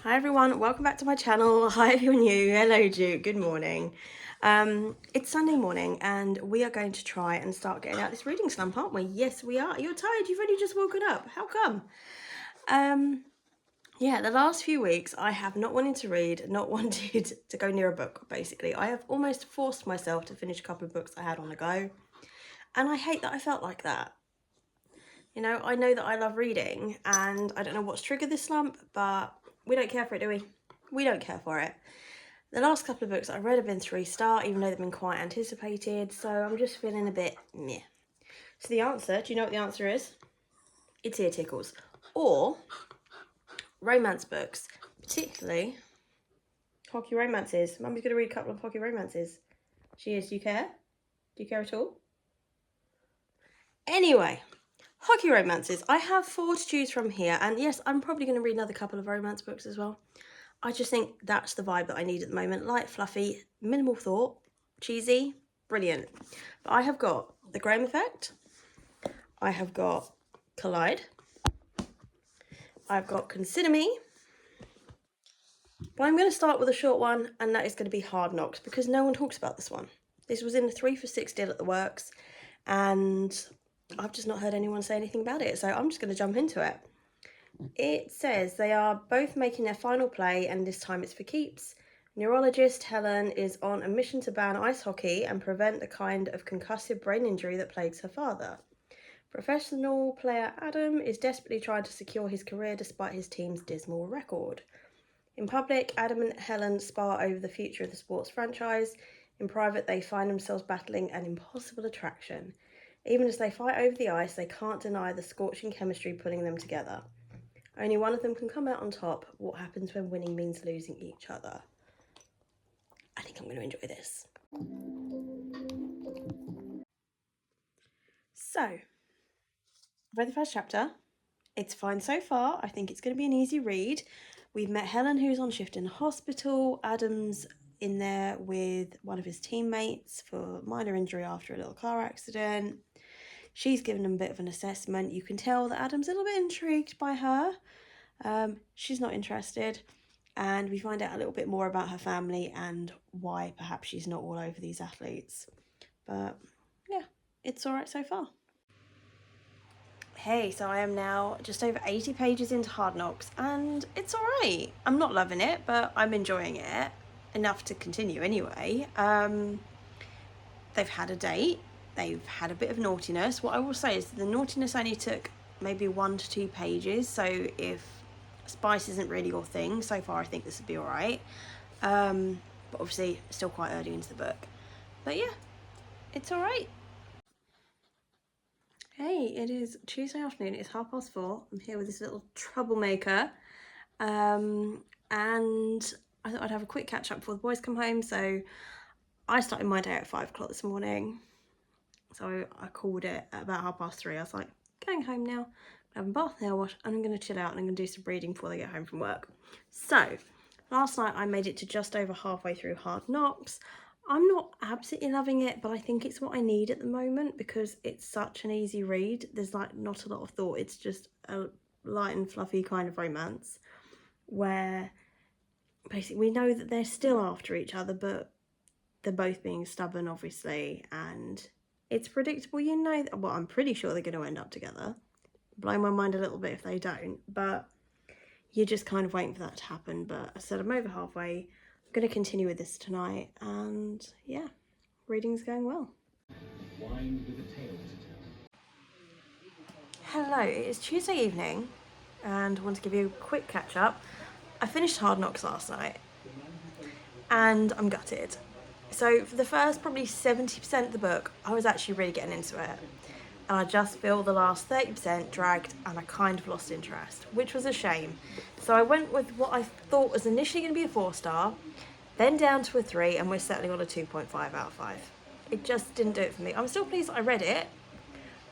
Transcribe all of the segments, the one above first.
Hi everyone, welcome back to my channel. Hi if you're new, hello Duke, good morning. It's Sunday morning and we are going to try and start getting out this reading slump, aren't we? Yes we are. You're tired, you've only just woken up. How come? Yeah, the last few weeks I have not wanted to read, not wanted to go near a book, basically. I have almost forced myself to finish a couple of books I had on the go. And I hate that I felt like that. You know, I know that I love reading and I don't know what's triggered this slump, but we don't care for it, do we? We don't care for it. The last couple of books I read have been 3-star, even though they've been quite anticipated, so I'm just feeling a bit meh. So the answer, do you know what the answer is? It's ear tickles. Or romance books, particularly hockey romances. Mummy's going to read a couple of hockey romances. She is. Do you care? Do you care at all? Anyway, hockey romances. I have 4 to choose from here, and yes, I'm probably going to read another couple of romance books as well. I just think that's the vibe that I need at the moment. Light, fluffy, minimal thought, cheesy, brilliant. But I have got The Graham Effect. I have got Collide. I've got Consider Me. But I'm going to start with a short one, and that is going to be Hard Knocks, because no one talks about this one. This was in the 3 for $6 deal at the works, and I've just not heard anyone say anything about it, so I'm just going to jump into it. It says they are both making their final play, and this time it's for keeps. Neurologist Helen is on a mission to ban ice hockey and prevent the kind of concussive brain injury that plagues her father. Professional player Adam is desperately trying to secure his career despite his team's dismal record. In public, Adam and Helen spar over the future of the sports franchise. In private, they find themselves battling an impossible attraction. Even as they fight over the ice, they can't deny the scorching chemistry pulling them together. Only one of them can come out on top. What happens when winning means losing each other? I think I'm going to enjoy this. So, read the first chapter. It's fine so far. I think it's going to be an easy read. We've met Helen, who's on shift in the hospital. Adam's in there with one of his teammates for minor injury after a little car accident. She's given him a bit of an assessment. You can tell that Adam's a little bit intrigued by her. She's not interested. And we find out a little bit more about her family and why perhaps she's not all over these athletes. But yeah, it's all right so far. Hey, so I am now just over 80 pages into Hard Knocks, and it's all right. I'm not loving it, but I'm enjoying it enough to continue anyway. They've had a date. They've had a bit of naughtiness. What I will say is the naughtiness only took maybe 1 to 2 pages, so if spice isn't really your thing, so far I think this would be all right. But obviously still quite early into the book. But yeah, it's all right. Hey, it is Tuesday afternoon, it's 4:30. I'm here with this little troublemaker. And I thought I'd have a quick catch up before the boys come home. So I started my day at 5 o'clock this morning. So I called it at about 3:30. I was like, going home now, I'm having a bath, nail wash, and I'm going to chill out and I'm going to do some reading before they get home from work. So last night I made it to just over halfway through Hard Knocks. I'm not absolutely loving it, but I think it's what I need at the moment because it's such an easy read. There's like not a lot of thought. It's just a light and fluffy kind of romance where basically we know that they're still after each other, but they're both being stubborn, obviously, and it's predictable. You know, well, I'm pretty sure they're going to end up together. Blow my mind a little bit if they don't, but you're just kind of waiting for that to happen. But I said I'm over halfway. I'm going to continue with this tonight, and yeah, reading's going well. Wine with a tale to tell. Hello, it is Tuesday evening, and I want to give you a quick catch up. I finished Hard Knocks last night, and I'm gutted. So for the first probably 70% of the book, I was actually really getting into it. And I just feel the last 30% dragged and I kind of lost interest, which was a shame. So I went with what I thought was initially going to be a 4-star, then down to a 3, and we're settling on a 2.5 out of 5. It just didn't do it for me. I'm still pleased I read it.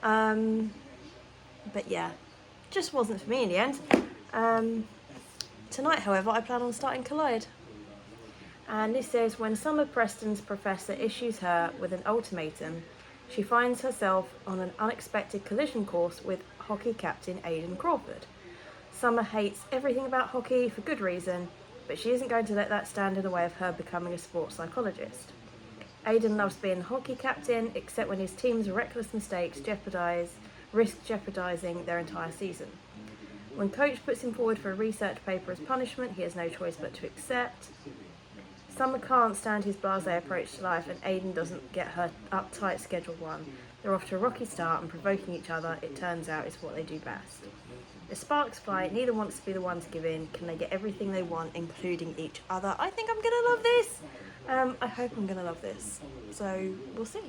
But yeah, just wasn't for me in the end. Tonight, however, I plan on starting Collide. And this says, when some of Preston's professor issues her with an ultimatum, she finds herself on an unexpected collision course with hockey captain Aidan Crawford. Summer hates everything about hockey for good reason, but she isn't going to let that stand in the way of her becoming a sports psychologist. Aidan loves being the hockey captain, except when his team's reckless mistakes risk jeopardising their entire season. When coach puts him forward for a research paper as punishment, he has no choice but to accept. Summer can't stand his blasé approach to life, and Aidan doesn't get her uptight Schedule 1. They're off to a rocky start, and provoking each other, it turns out, is what they do best. As sparks fly, neither wants to be the one to give in. Can they get everything they want, including each other? I think I'm going to love this. I hope I'm going to love this. So, we'll see.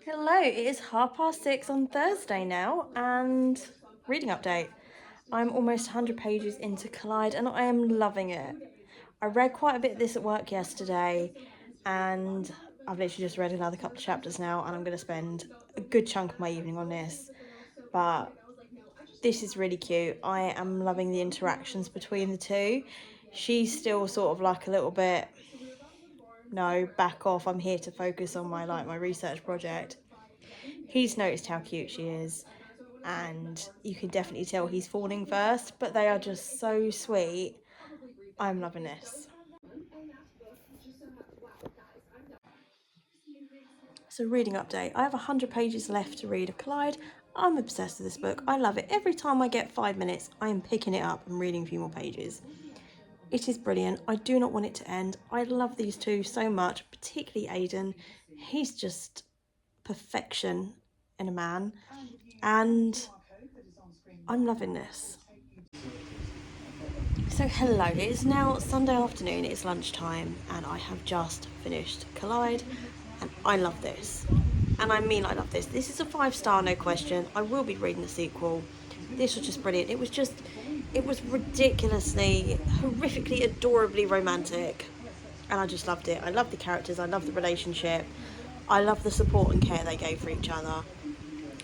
Hello, it is 6:30 on Thursday now, and reading update. I'm almost 100 pages into Collide, and I am loving it. I read quite a bit of this at work yesterday, and I've literally just read another couple of chapters now, and I'm going to spend a good chunk of my evening on this. But this is really cute. I am loving the interactions between the two. She's still sort of like a little bit, no, back off, I'm here to focus on my research project. He's noticed how cute she is, and you can definitely tell he's falling first, but they are just so sweet. I'm loving this. So, reading update. I have 100 pages left to read of Collide. I'm obsessed with this book. I love it. Every time I get 5 minutes, I am picking it up and reading a few more pages. It is brilliant. I do not want it to end. I love these two so much, particularly Aidan. He's just perfection in a man, and I'm loving this. So hello, it is now Sunday afternoon, it's lunchtime, and I have just finished Collide, and I love this. And I mean I love this. This is a 5-star, no question. I will be reading the sequel. This was just brilliant. It was ridiculously, horrifically, adorably romantic, and I just loved it. I love the characters, I love the relationship, I love the support and care they gave for each other.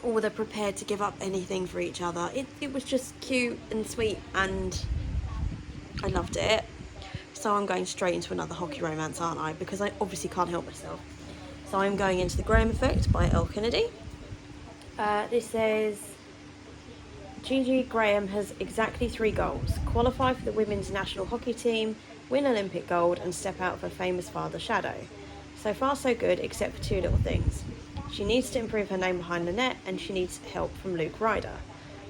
Or they're prepared to give up anything for each other. It was just cute and sweet, and I loved it. So I'm going straight into another hockey romance, aren't I? Because I obviously can't help myself. So I'm going into The Graham Effect by Elle Kennedy. This says, Gigi Graham has exactly 3 goals: qualify for the women's national hockey team, win Olympic gold, and step out of her famous father's shadow. So far so good, except for 2 little things. She needs to improve her name behind the net, and she needs help from Luke Ryder.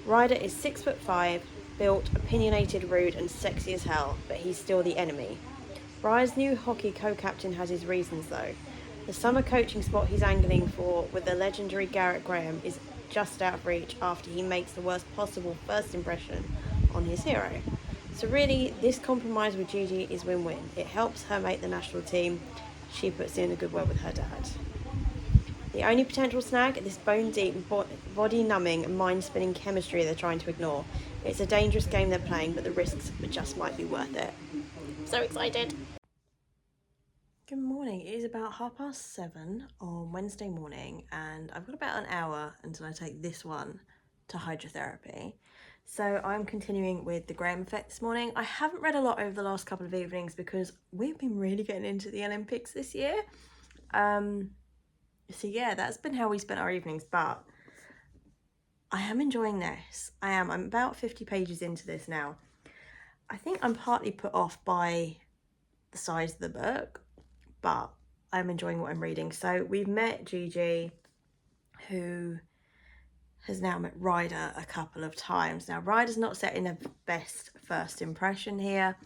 Ryder is 6'5", built, opinionated, rude, and sexy as hell, but he's still the enemy. Ryder's new hockey co-captain has his reasons though. The summer coaching spot he's angling for with the legendary Garrett Graham is just out of reach after he makes the worst possible first impression on his hero. So really, this compromise with Gigi is win-win. It helps her make the national team. She puts in a good word with her dad. The only potential snag is this bone-deep, body-numbing, mind-spinning chemistry they're trying to ignore. It's a dangerous game they're playing, but the risks just might be worth it. So excited! Good morning. It is about 7:30 on Wednesday morning, and I've got about an hour until I take this one to hydrotherapy. So I'm continuing with The Graham Effect this morning. I haven't read a lot over the last couple of evenings because we've been really getting into the Olympics this year. So yeah, that's been how we spent our evenings, but I am enjoying this. I'm about 50 pages into this now. I think I'm partly put off by the size of the book, but I'm enjoying what I'm reading. So we've met Gigi, who has now met Ryder a couple of times. Now Ryder's not setting the best first impression here.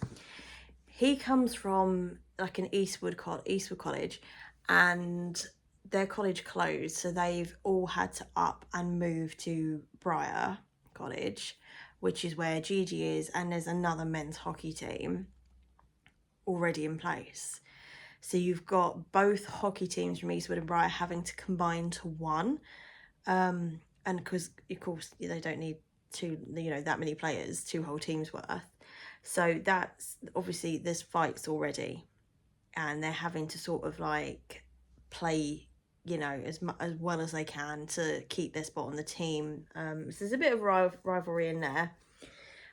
He comes from like an Eastwood College, and their college closed, so they've all had to up and move to Briar College, which is where Gigi is, and there's another men's hockey team already in place. So you've got both hockey teams from Eastwood and Briar having to combine to one, and because of course they don't need that many players, 2 whole teams worth. So that's obviously there's fights already, and they're having to sort of like play as well as they can to keep their spot on the team. So there's a bit of rivalry in there.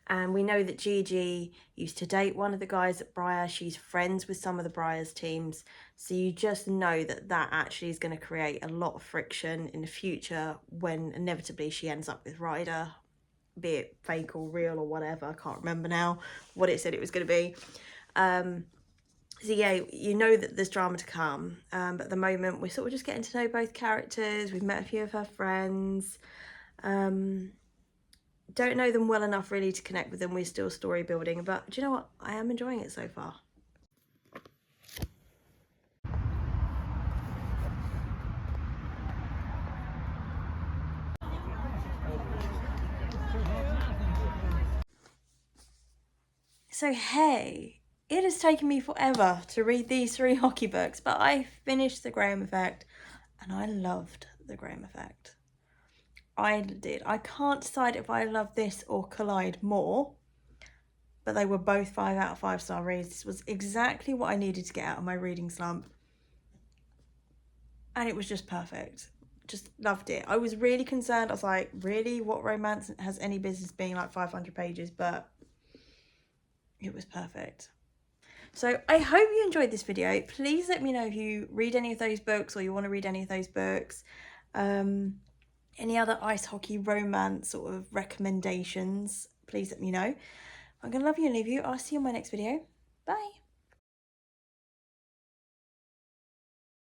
And we know that Gigi used to date one of the guys at Briar. She's friends with some of the Briar's teams. So you just know that that actually is going to create a lot of friction in the future when inevitably she ends up with Ryder, be it fake or real or whatever. I can't remember now what it said it was going to be. So yeah, you know that there's drama to come, but at the moment we're sort of just getting to know both characters. We've met a few of her friends. Don't know them well enough really to connect with them. We're still story building, but do you know what? I am enjoying it so far. So hey, it has taken me forever to read these 3 hockey books, but I finished The Graham Effect and I loved The Graham Effect. I did. I can't decide if I love this or Collide more, but they were both 5 out of 5 star reads. This was exactly what I needed to get out of my reading slump. And it was just perfect. Just loved it. I was really concerned. I was like, really? What romance has any business being like 500 pages? But it was perfect. So I hope you enjoyed this video. Please let me know if you read any of those books or you want to read any of those books. Any other ice hockey romance sort of recommendations, please let me know. I'm going to love you and leave you. I'll see you in my next video. Bye.